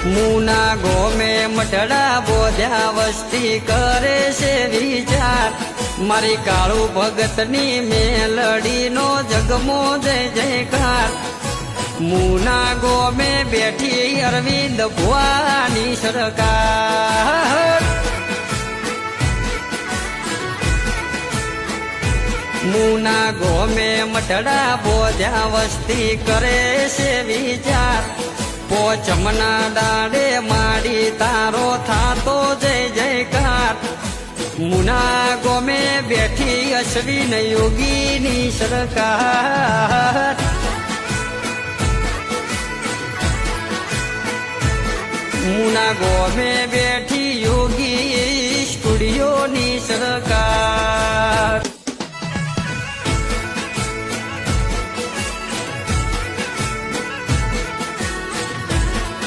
મુના ગોમે મઢડા બોધ્યા વસ્તી કરે છે વિચાર મારી કાળુ ભગતની મેલડીનો જગમો જય જયકાર મુના ગોમે બેઠી અરવિંદ ભુવાની સરકાર મુના ગોમે મઢડા બોધ્યા વસ્તી કરે છે વિચાર પોચમના દાડે માડી તારો થાતો જય જયકાર મુના ગોમે બેઠી અશ્વિન યોગીની સરકાર મુના ગોમે બેઠી યોગી સ્ટુડિયોની સરકાર